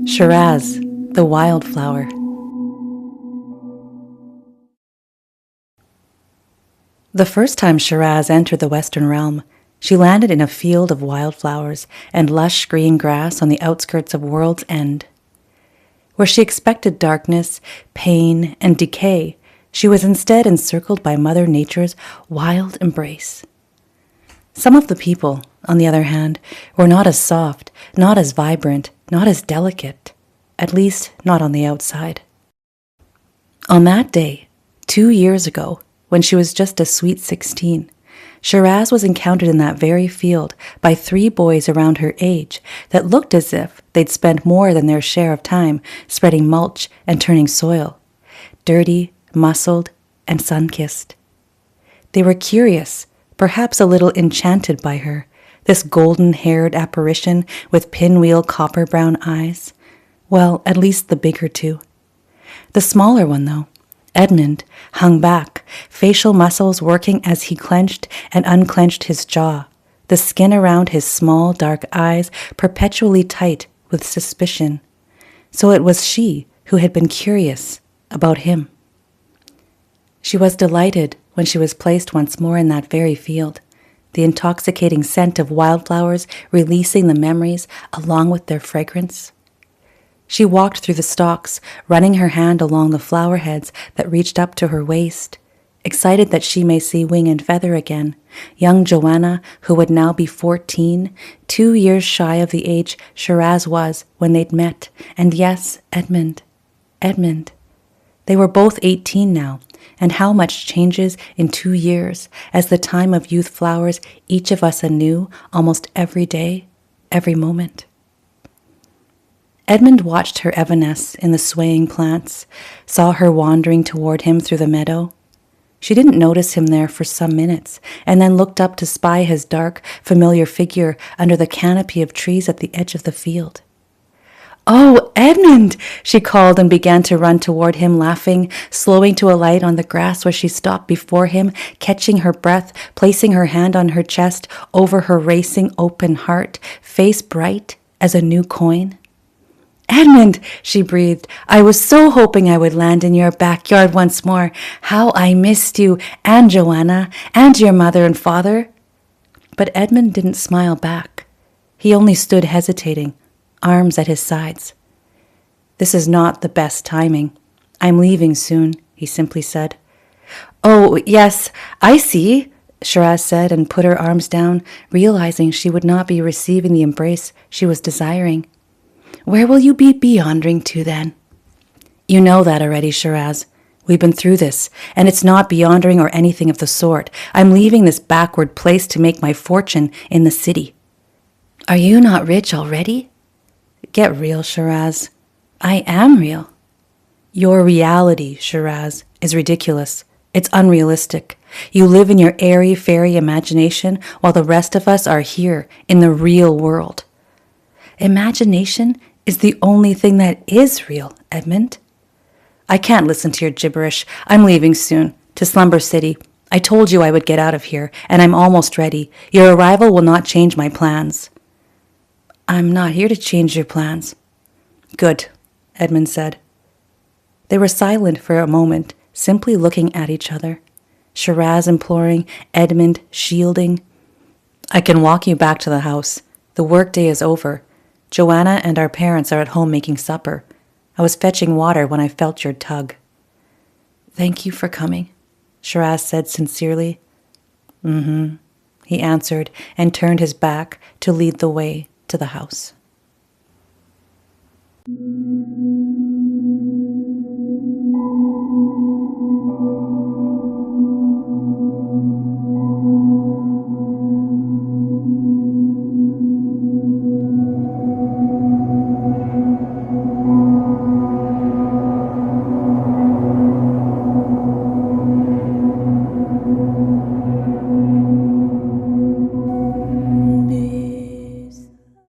Shiraz, the Wildflower. The first time Shiraz entered the Western realm, she landed in a field of wildflowers and lush green grass on the outskirts of World's End. Where she expected darkness, pain, and decay, she was instead encircled by Mother Nature's wild embrace. Some of the people, on the other hand, were not as soft, not as vibrant, not as delicate, at least not on the outside. On that day, 2 years ago, when she was just a sweet 16, Shiraz was encountered in that very field by 3 boys around her age that looked as if they'd spent more than their share of time spreading mulch and turning soil, dirty, muscled, and sun-kissed. They were curious, perhaps a little enchanted by her, this golden-haired apparition with pinwheel copper-brown eyes. Well, at least the bigger 2. The smaller one, though, Edmund, hung back, facial muscles working as he clenched and unclenched his jaw, the skin around his small, dark eyes perpetually tight with suspicion. So it was she who had been curious about him. She was delighted when she was placed once more in that very field, the intoxicating scent of wildflowers releasing the memories along with their fragrance. She walked through the stalks, running her hand along the flower heads that reached up to her waist, excited that she may see wing and feather again, young Joanna, who would now be 14, 2 years shy of the age Shiraz was when they'd met, and yes, Edmund. They were both 18 now, and how much changes in 2 years, as the time of youth flowers each of us anew almost every day, every moment. Edmund watched her evanesce in the swaying plants, saw her wandering toward him through the meadow. She didn't notice him there for some minutes, and then looked up to spy his dark, familiar figure under the canopy of trees at the edge of the field. "Oh, Edmund!" she called and began to run toward him, laughing, slowing to alight on the grass where she stopped before him, catching her breath, placing her hand on her chest, over her racing open heart, face bright as a new coin. "Edmund," she breathed, "I was so hoping I would land in your backyard once more. How I missed you, and Joanna, and your mother and father." But Edmund didn't smile back. He only stood hesitating, arms at his sides. "This is not the best timing. I'm leaving soon," he simply said. "Oh, yes, I see," Shiraz said, and put her arms down, realizing she would not be receiving the embrace she was desiring. "Where will you be beyonding to, then?" "You know that already, Shiraz. We've been through this, and it's not beyonding or anything of the sort. I'm leaving this backward place to make my fortune in the city." "Are you not rich already?" "Get real, Shiraz." "I am real." "Your reality, Shiraz, is ridiculous. It's unrealistic. You live in your airy-fairy imagination while the rest of us are here in the real world." "Imagination is the only thing that is real, Edmund." "I can't listen to your gibberish. I'm leaving soon, to Slumber City. I told you I would get out of here, and I'm almost ready. Your arrival will not change my plans." "I'm not here to change your plans." "Good," Edmund said. They were silent for a moment, simply looking at each other. Shiraz imploring, Edmund shielding. "I can walk you back to the house. The workday is over. Joanna and our parents are at home making supper. I was fetching water when I felt your tug." "Thank you for coming," Shiraz said sincerely. "Mm-hmm," he answered, and turned his back to lead the way to the house.